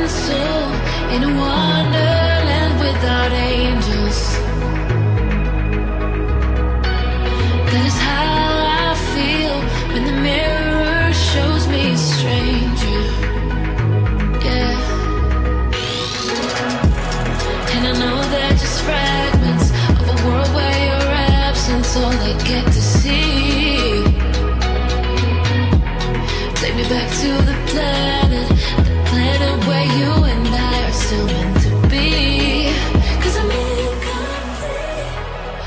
soul in a wonderland without angels. That is how I feel when the mirror shows me a stranger. Yeah. And I know they're just fragments of a world where your absence all I get to see. Take me back to the planet where you and I are still meant to be. 'Cause I'm incomplete.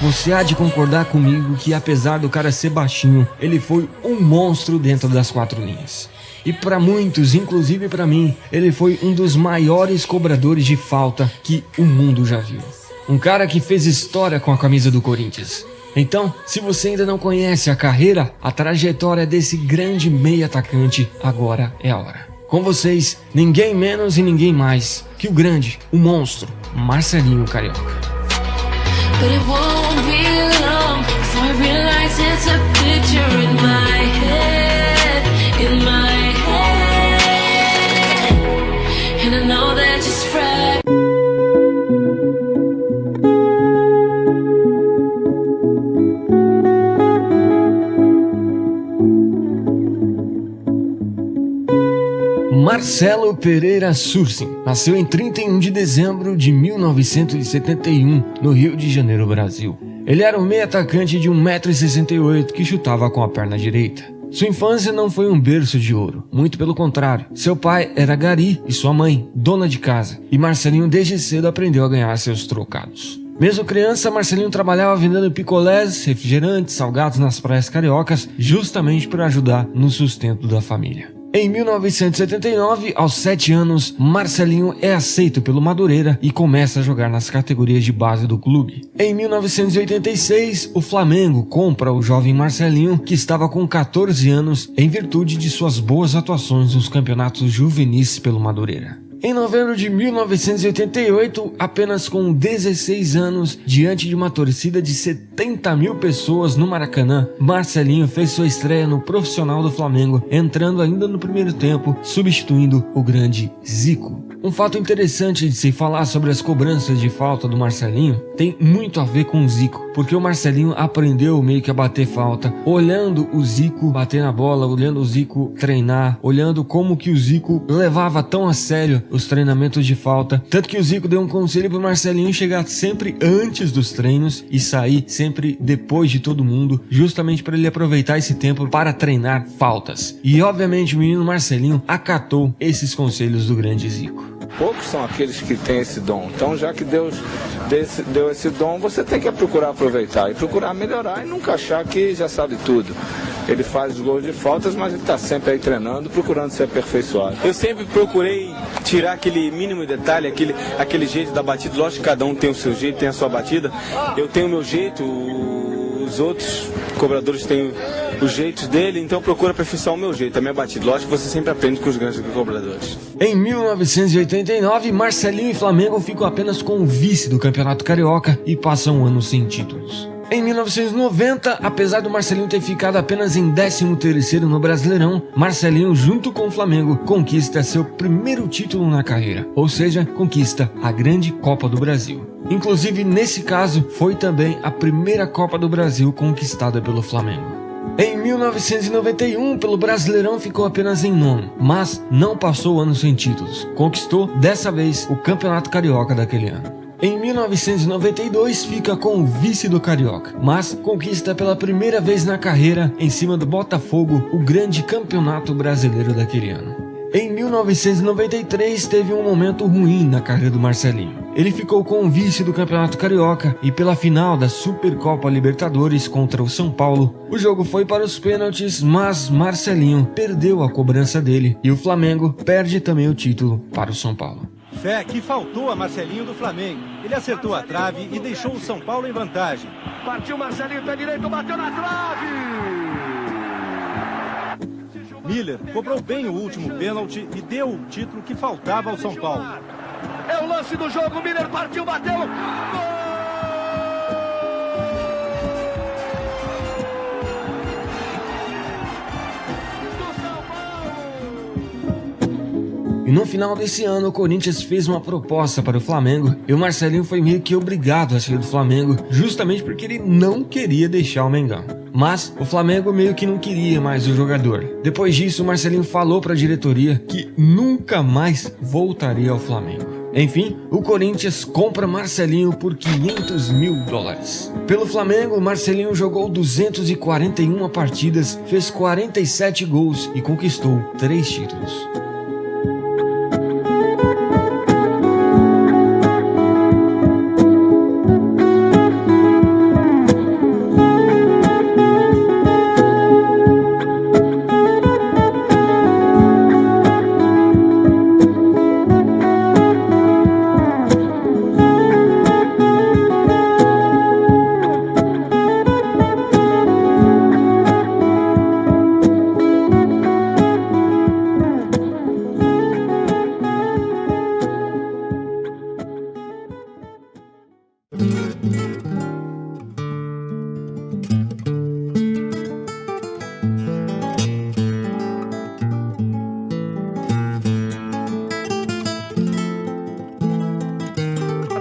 Você há de concordar comigo que apesar do cara ser baixinho, ele foi um monstro dentro das quatro linhas. E para muitos, inclusive para mim, ele foi um dos maiores cobradores de falta que o mundo já viu. Um cara que fez história com a camisa do Corinthians. Então, se você ainda não conhece a carreira, a trajetória desse grande meio atacante, agora é a hora. Com vocês, ninguém menos e ninguém mais que o grande, o monstro, Marcelinho Carioca. But it won't be long before I realize it's a picture in my head, and I know that just fragments. Marcelo Pereira Sursin nasceu em 31 de dezembro de 1971, no Rio de Janeiro, Brasil. Ele era um meio atacante de 1,68 m que chutava com a perna direita. Sua infância não foi um berço de ouro, muito pelo contrário. Seu pai era gari e sua mãe, dona de casa, e Marcelinho desde cedo aprendeu a ganhar seus trocados. Mesmo criança, Marcelinho trabalhava vendendo picolés, refrigerantes, salgados nas praias cariocas, justamente para ajudar no sustento da família. Em 1979, aos 7 anos, Marcelinho é aceito pelo Madureira e começa a jogar nas categorias de base do clube. Em 1986, o Flamengo compra o jovem Marcelinho, que estava com 14 anos, em virtude de suas boas atuações nos campeonatos juvenis pelo Madureira. Em novembro de 1988, apenas com 16 anos, diante de uma torcida de 70 mil pessoas no Maracanã, Marcelinho fez sua estreia no profissional do Flamengo, entrando ainda no primeiro tempo, substituindo o grande Zico. Um fato interessante de se falar sobre as cobranças de falta do Marcelinho tem muito a ver com o Zico, porque o Marcelinho aprendeu meio que a bater falta, olhando o Zico bater na bola, olhando o Zico treinar, olhando como que o Zico levava tão a sério os treinamentos de falta, tanto que o Zico deu um conselho pro Marcelinho chegar sempre antes dos treinos e sair sempre depois de todo mundo, justamente para ele aproveitar esse tempo para treinar faltas. E obviamente o menino Marcelinho acatou esses conselhos do grande Zico. Poucos são aqueles que têm esse dom. Então, já que Deus deu esse dom, você tem que procurar aproveitar e procurar melhorar e nunca achar que já sabe tudo. Ele faz os gols de faltas, mas ele está sempre aí treinando, procurando se aperfeiçoar. Eu sempre procurei tirar aquele mínimo detalhe, aquele jeito da batida. Lógico que cada um tem o seu jeito, tem a sua batida. Eu tenho o meu jeito, os outros cobradores têm os jeitos dele, então procura aperfeiçoar o meu jeito, a minha batida. Lógico que você sempre aprende com os grandes cobradores. Em 1989, Marcelinho e Flamengo ficam apenas com o vice do Campeonato Carioca e passam um ano sem títulos. Em 1990, apesar do Marcelinho ter ficado apenas em 13º no Brasileirão, Marcelinho, junto com o Flamengo, conquista seu primeiro título na carreira, ou seja, conquista a Grande Copa do Brasil. Inclusive, nesse caso, foi também a primeira Copa do Brasil conquistada pelo Flamengo. Em 1991, pelo Brasileirão ficou apenas em 9º, mas não passou o ano sem títulos. Conquistou, dessa vez, o Campeonato Carioca daquele ano. Em 1992 fica com o vice do Carioca, mas conquista pela primeira vez na carreira, em cima do Botafogo, o grande campeonato brasileiro daquele ano. Em 1993 teve um momento ruim na carreira do Marcelinho. Ele ficou com o vice do Campeonato Carioca e pela final da Supercopa Libertadores contra o São Paulo, o jogo foi para os pênaltis, mas Marcelinho perdeu a cobrança dele e o Flamengo perde também o título para o São Paulo. Fé que faltou a Marcelinho do Flamengo. Ele acertou a trave e deixou o São Paulo em vantagem. Partiu Marcelinho, pé direito, bateu na trave! Miller cobrou bem o último pênalti e deu o título que faltava ao São Paulo. É o lance do jogo, Miller partiu, bateu! Gol! E no final desse ano, o Corinthians fez uma proposta para o Flamengo e o Marcelinho foi meio que obrigado a sair do Flamengo, justamente porque ele não queria deixar o Mengão. Mas o Flamengo meio que não queria mais o jogador. Depois disso, o Marcelinho falou para a diretoria que nunca mais voltaria ao Flamengo. Enfim, o Corinthians compra Marcelinho por $500 mil. Pelo Flamengo, Marcelinho jogou 241 partidas, fez 47 gols e conquistou 3 títulos.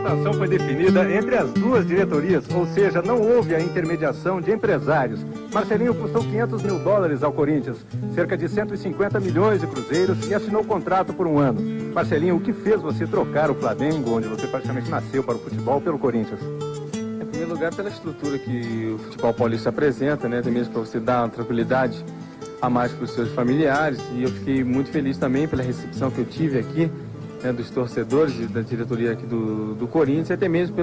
A ação foi definida entre as duas diretorias, ou seja, não houve a intermediação de empresários. Marcelinho custou $500 mil ao Corinthians, cerca de 150 milhões de cruzeiros, e assinou contrato por 1 ano. Marcelinho, o que fez você trocar o Flamengo, onde você praticamente nasceu, para o futebol, pelo Corinthians? Em primeiro lugar, pela estrutura que o futebol paulista apresenta, né? Até mesmo para você dar uma tranquilidade a mais para os seus familiares. E eu fiquei muito feliz também pela recepção que eu tive aqui, né, dos torcedores e da diretoria aqui do Corinthians, e até mesmo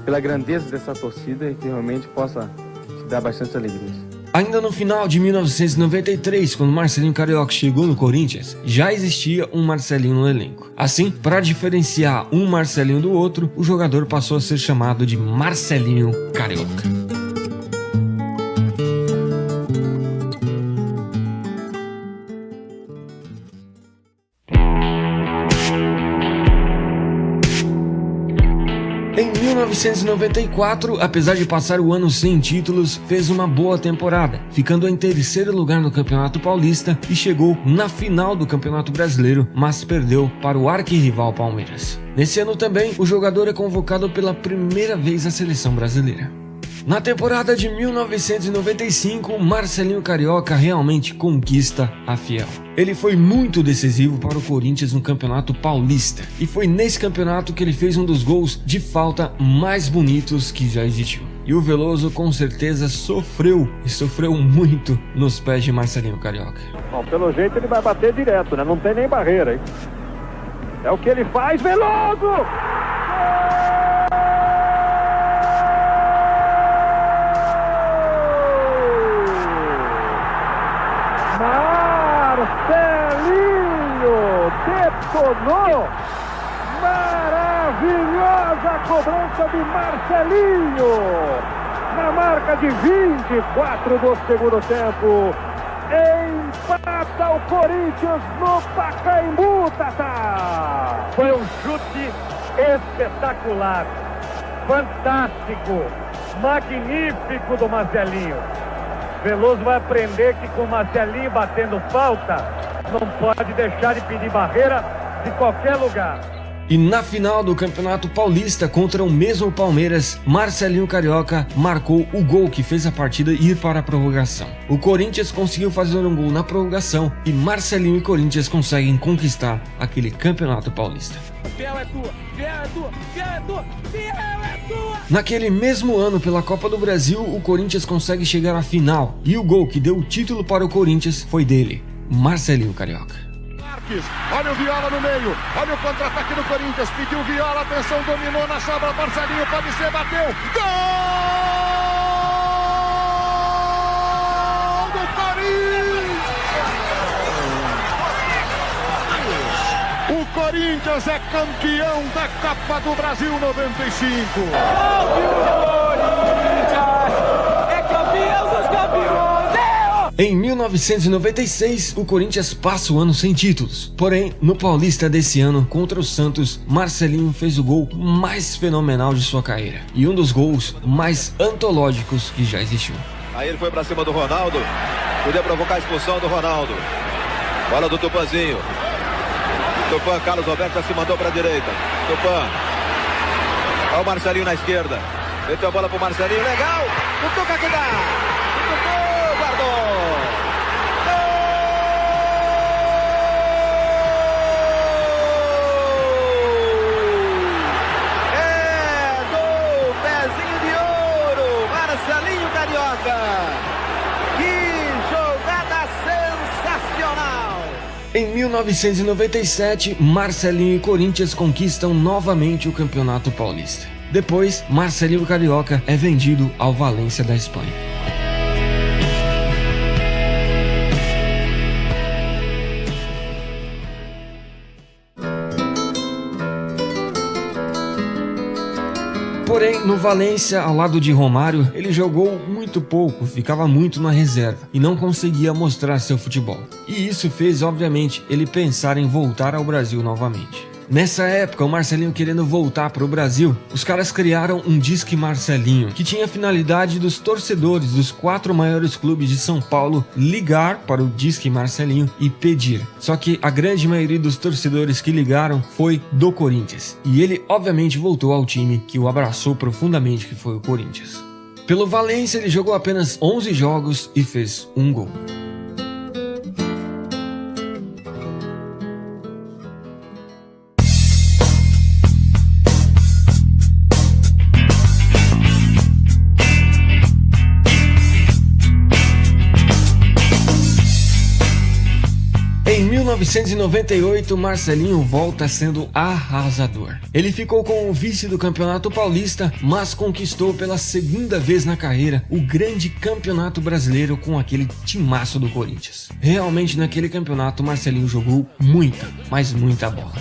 pela grandeza dessa torcida, que realmente possa te dar bastante alegria. Ainda no final de 1993, quando Marcelinho Carioca chegou no Corinthians, já existia um Marcelinho no elenco. Assim, para diferenciar um Marcelinho do outro, o jogador passou a ser chamado de Marcelinho Carioca. Em 1994, apesar de passar o ano sem títulos, fez uma boa temporada, ficando em 3º lugar no Campeonato Paulista e chegou na final do Campeonato Brasileiro, mas perdeu para o arquirrival Palmeiras. Nesse ano também, o jogador é convocado pela primeira vez à seleção brasileira. Na temporada de 1995, Marcelinho Carioca realmente conquista a Fiel. Ele foi muito decisivo para o Corinthians no Campeonato Paulista, e foi nesse campeonato que ele fez um dos gols de falta mais bonitos que já existiu. E o Veloso com certeza sofreu muito nos pés de Marcelinho Carioca. Bom, pelo jeito ele vai bater direto, né? Não tem nem barreira, hein? É o que ele faz, Veloso! Detonou! Maravilhosa cobrança de Marcelinho! Na marca de 24 do segundo tempo, empata o Corinthians no Pacaembu, Tatá! Foi um chute espetacular, fantástico, magnífico do Marcelinho. Veloso vai aprender que com o Marcelinho batendo falta, não pode deixar de pedir barreira de qualquer lugar. E na final do Campeonato Paulista contra o mesmo Palmeiras, Marcelinho Carioca marcou o gol que fez a partida ir para a prorrogação. O Corinthians conseguiu fazer um gol na prorrogação e Marcelinho e Corinthians conseguem conquistar aquele Campeonato Paulista. Fiel é tua, fiel é tua, fiel é tua, fiel é tua! Naquele mesmo ano, pela Copa do Brasil, o Corinthians consegue chegar à final e o gol que deu o título para o Corinthians foi dele, Marcelinho Carioca. Olha o Viola no meio, olha o contra-ataque do Corinthians, pediu Viola, atenção, dominou na sobra, Marcelinho pode ser, bateu, gol do Corinthians! O Corinthians é campeão da Copa do Brasil 95. É campeão dos campeões! Em 1996, o Corinthians passa o ano sem títulos. Porém, no Paulista desse ano, contra o Santos, Marcelinho fez o gol mais fenomenal de sua carreira. E um dos gols mais antológicos que já existiu. Aí ele foi pra cima do Ronaldo. Podia provocar a expulsão do Ronaldo. Bola do Tupanzinho. Tupã, Carlos Roberto já se mandou para a direita. Tupã. Olha o Marcelinho na esquerda. Meteu a bola pro Marcelinho, legal. O Tuca que dá. Tocou, guardou. É do pezinho de ouro, Marcelinho Carioca. Que jogada sensacional. Em 1997, Marcelinho e Corinthians conquistam novamente o Campeonato Paulista. Depois, Marcelinho Carioca é vendido ao Valência da Espanha. Porém, no Valência, ao lado de Romário, ele jogou muito pouco, ficava muito na reserva e não conseguia mostrar seu futebol. E isso fez, obviamente, ele pensar em voltar ao Brasil novamente. Nessa época, o Marcelinho querendo voltar para o Brasil, os caras criaram um Disque Marcelinho, que tinha a finalidade dos torcedores dos 4 maiores clubes de São Paulo ligar para o Disque Marcelinho e pedir. Só que a grande maioria dos torcedores que ligaram foi do Corinthians. E ele, obviamente, voltou ao time que o abraçou profundamente, que foi o Corinthians. Pelo Valência, ele jogou apenas 11 jogos e fez 1 gol. Em 1998, Marcelinho volta sendo arrasador. Ele ficou com o vice do Campeonato Paulista, mas conquistou pela segunda vez na carreira o grande Campeonato Brasileiro com aquele timaço do Corinthians. Realmente naquele campeonato Marcelinho jogou muita, mas muita bola.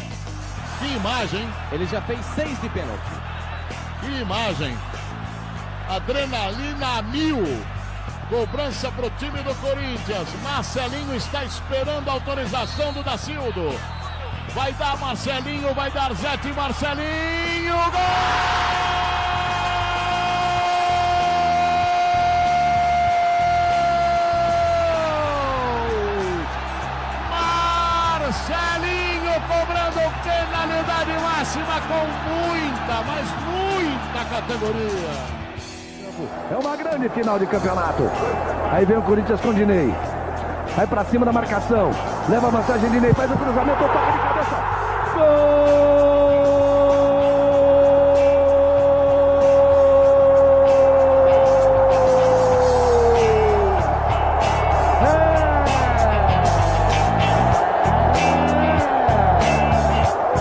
Que imagem! Ele já fez 6 de pênalti. Que imagem! Adrenalina a 1000. Cobrança para o time do Corinthians. Marcelinho está esperando a autorização do Dacildo. Vai dar Marcelinho, vai dar Zete. Marcelinho, gol! Marcelinho cobrando penalidade máxima com muita, mas muita categoria. É uma grande final de campeonato. Aí vem o Corinthians com o Dinei. Vai pra cima da marcação. Leva a vantagem, Dinei faz o cruzamento, toca de cabeça. Gol!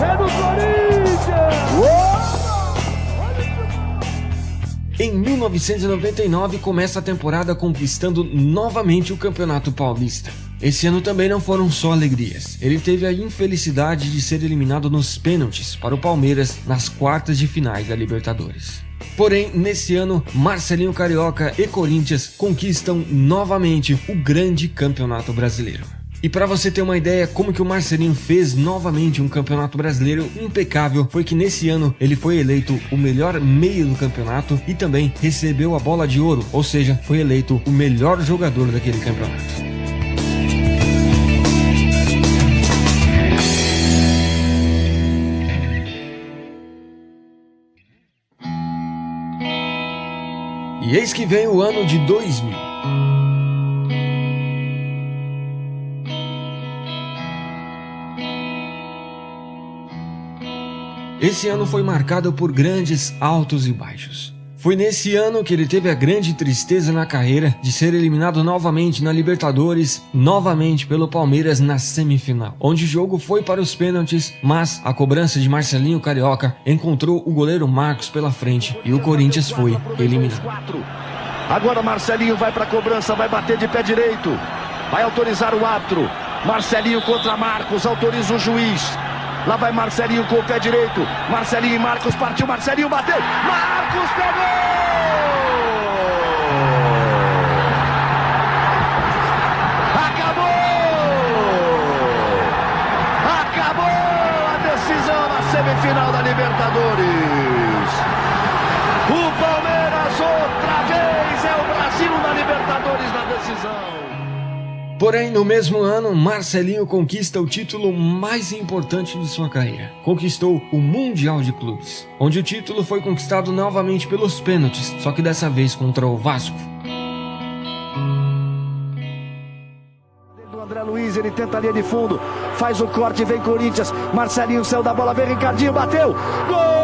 É do Corinthians! Em 1999 começa a temporada conquistando novamente o Campeonato Paulista. Esse ano também não foram só alegrias. Ele teve a infelicidade de ser eliminado nos pênaltis para o Palmeiras nas quartas de finais da Libertadores. Porém, nesse ano, Marcelinho Carioca e Corinthians conquistam novamente o grande Campeonato Brasileiro. E para você ter uma ideia como que o Marcelinho fez novamente um campeonato brasileiro impecável, foi que nesse ano ele foi eleito o melhor meio do campeonato e também recebeu a bola de ouro, ou seja, foi eleito o melhor jogador daquele campeonato. E eis que vem o ano de 2000. Esse ano foi marcado por grandes altos e baixos. Foi nesse ano que ele teve a grande tristeza na carreira de ser eliminado novamente na Libertadores, novamente pelo Palmeiras na semifinal, onde o jogo foi para os pênaltis, mas a cobrança de Marcelinho Carioca encontrou o goleiro Marcos pela frente e o Corinthians foi eliminado. Agora Marcelinho vai para a cobrança, vai bater de pé direito, vai autorizar o árbitro. Marcelinho contra Marcos, autoriza o juiz. Lá vai Marcelinho com o pé direito. Marcelinho e Marcos, partiu, Marcelinho bateu. Marcos pegou! Acabou! Acabou a decisão na semifinal da Libertadores. O Palmeiras outra vez é o Brasil na Libertadores na decisão. Porém, no mesmo ano, Marcelinho conquista o título mais importante de sua carreira. Conquistou o Mundial de Clubes, onde o título foi conquistado novamente pelos pênaltis, só que dessa vez contra o Vasco. Do André Luiz, ele tenta a linha de fundo, faz o corte, vem Corinthians, Marcelinho saiu da bola, vem Ricardinho, bateu, gol!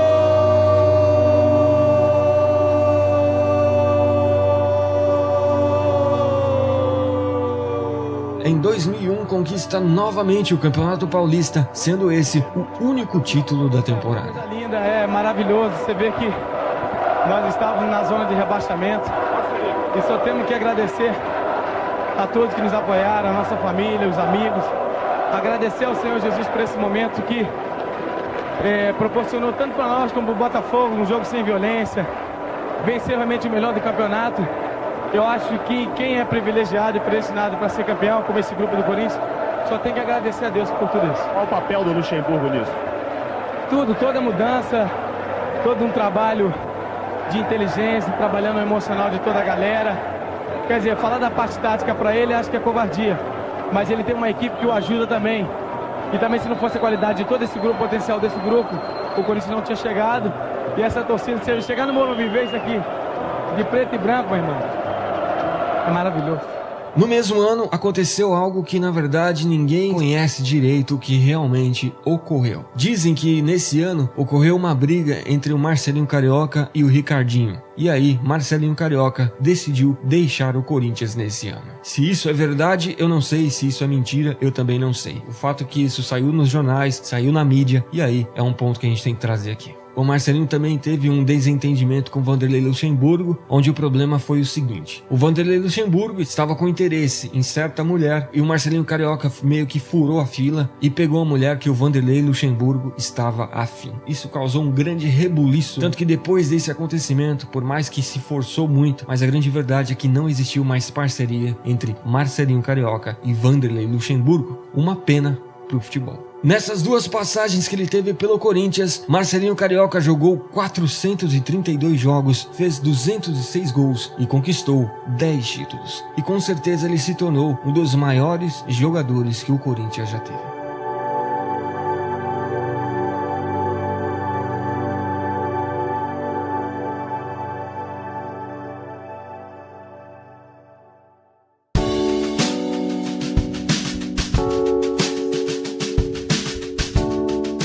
Em 2001, conquista novamente o Campeonato Paulista, sendo esse o único título da temporada. Coisa linda, é maravilhoso. Você vê que nós estávamos na zona de rebaixamento e só temos que agradecer a todos que nos apoiaram, a nossa família, os amigos. Agradecer ao Senhor Jesus por esse momento que proporcionou tanto para nós como para o Botafogo, um jogo sem violência, vencer realmente o melhor do campeonato. Eu acho que quem é privilegiado e predestinado para ser campeão, como esse grupo do Corinthians, só tem que agradecer a Deus por tudo isso. Qual o papel do Luxemburgo nisso? Toda mudança, todo um trabalho de inteligência, trabalhando o emocional de toda a galera. Quer dizer, falar da parte tática para ele, acho que é covardia. Mas ele tem uma equipe que o ajuda também. E também, se não fosse a qualidade de todo esse grupo, o potencial desse grupo, o Corinthians não tinha chegado. E essa torcida, se ele chegar no Morumbi, ver isso aqui, de preto e branco, meu irmão, é maravilhoso. No mesmo ano, aconteceu algo que na verdade ninguém conhece direito o que realmente ocorreu. Dizem que nesse ano ocorreu uma briga entre o Marcelinho Carioca e o Ricardinho. E aí, Marcelinho Carioca decidiu deixar o Corinthians nesse ano. Se isso é verdade, eu não sei. Se isso é mentira, eu também não sei. O fato é que isso saiu nos jornais, saiu na mídia, e aí é um ponto que a gente tem que trazer aqui. O Marcelinho também teve um desentendimento com o Vanderlei Luxemburgo, onde o problema foi o seguinte. O Vanderlei Luxemburgo estava com interesse em certa mulher e o Marcelinho Carioca meio que furou a fila e pegou a mulher que o Vanderlei Luxemburgo estava afim. Isso causou um grande rebuliço, tanto que depois desse acontecimento, por mais que se forçou muito, mas a grande verdade é que não existiu mais parceria entre Marcelinho Carioca e Vanderlei Luxemburgo. Uma pena pro futebol. Nessas duas passagens que ele teve pelo Corinthians, Marcelinho Carioca jogou 432 jogos, fez 206 gols e conquistou 10 títulos. E com certeza ele se tornou um dos maiores jogadores que o Corinthians já teve.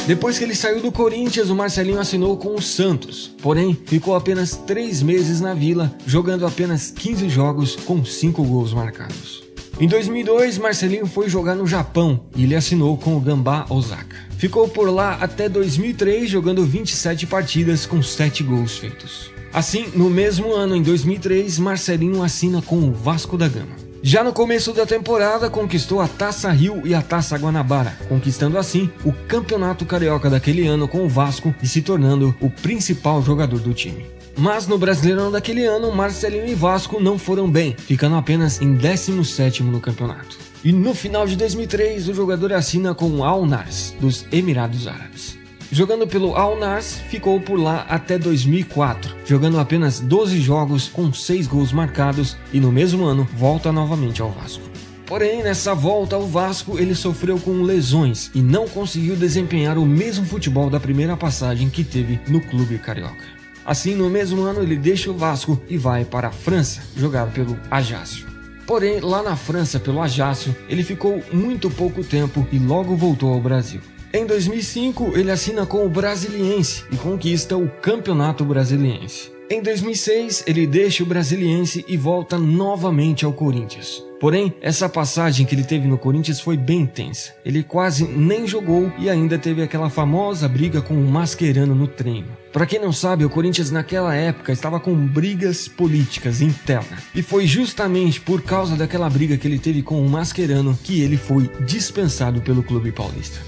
Depois que ele saiu do Corinthians, o Marcelinho assinou com o Santos, porém ficou apenas 3 meses na Vila, jogando apenas 15 jogos com 5 gols marcados. Em 2002, Marcelinho foi jogar no Japão e ele assinou com o Gamba Osaka. Ficou por lá até 2003, jogando 27 partidas com 7 gols feitos. Assim, no mesmo ano, em 2003, Marcelinho assina com o Vasco da Gama. Já no começo da temporada, conquistou a Taça Rio e a Taça Guanabara, conquistando assim o Campeonato Carioca daquele ano com o Vasco e se tornando o principal jogador do time. Mas no Brasileirão daquele ano, Marcelinho e Vasco não foram bem, ficando apenas em 17º no campeonato. E no final de 2003, o jogador assina com o Al-Nassr, dos Emirados Árabes. Jogando pelo Al-Nassr, ficou por lá até 2004, jogando apenas 12 jogos com 6 gols marcados e no mesmo ano volta novamente ao Vasco. Porém, nessa volta ao Vasco, ele sofreu com lesões e não conseguiu desempenhar o mesmo futebol da primeira passagem que teve no clube carioca. Assim, no mesmo ano, ele deixa o Vasco e vai para a França, jogar pelo Ajaccio. Porém, lá na França, pelo Ajaccio, ele ficou muito pouco tempo e logo voltou ao Brasil. Em 2005, ele assina com o Brasiliense e conquista o Campeonato Brasiliense. Em 2006, ele deixa o Brasiliense e volta novamente ao Corinthians. Porém, essa passagem que ele teve no Corinthians foi bem intensa. Ele quase nem jogou e ainda teve aquela famosa briga com o Mascherano no treino. Para quem não sabe, o Corinthians naquela época estava com brigas políticas internas. E foi justamente por causa daquela briga que ele teve com o Mascherano que ele foi dispensado pelo clube paulista.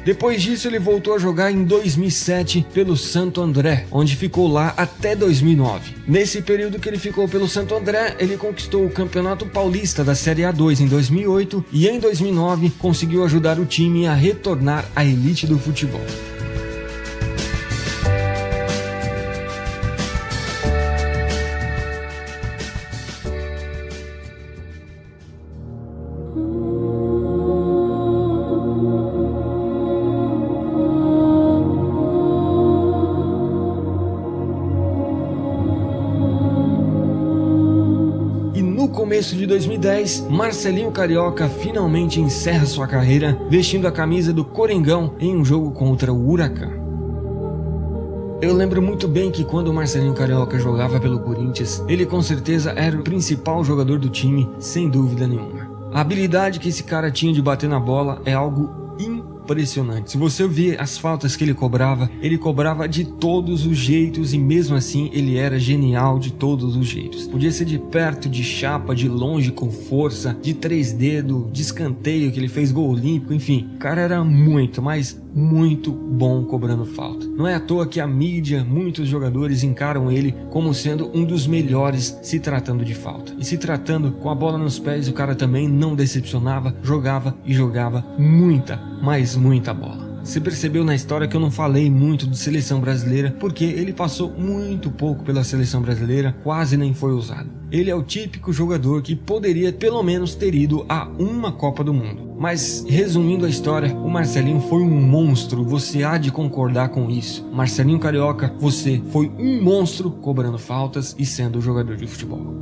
Depois disso, ele voltou a jogar em 2007 pelo Santo André, onde ficou lá até 2009. Nesse período que ele ficou pelo Santo André, ele conquistou o Campeonato Paulista da Série A2 em 2008 e em 2009 conseguiu ajudar o time a retornar à elite do futebol. começo de 2010, Marcelinho Carioca finalmente encerra sua carreira vestindo a camisa do Coringão em um jogo contra o Huracan. Eu lembro muito bem que quando o Marcelinho Carioca jogava pelo Corinthians, ele com certeza era o principal jogador do time, sem dúvida nenhuma. A habilidade que esse cara tinha de bater na bola é algo impressionante. Se você ver as faltas que ele cobrava de todos os jeitos e mesmo assim ele era genial de todos os jeitos. Podia ser de perto, de chapa, de longe, com força, de 3 dedos, de escanteio que ele fez gol olímpico, enfim. O cara era muito, mas muito bom cobrando falta. Não é à toa que a mídia, muitos jogadores encaram ele como sendo um dos melhores se tratando de falta. E se tratando com a bola nos pés, o cara também não decepcionava, jogava e jogava muita, mas muita bola. Você percebeu na história que eu não falei muito de seleção brasileira, porque ele passou muito pouco pela seleção brasileira, quase nem foi usado. Ele é o típico jogador que poderia pelo menos ter ido a uma Copa do Mundo. Mas, resumindo a história, o Marcelinho foi um monstro, você há de concordar com isso. Marcelinho Carioca, você foi um monstro cobrando faltas e sendo jogador de futebol.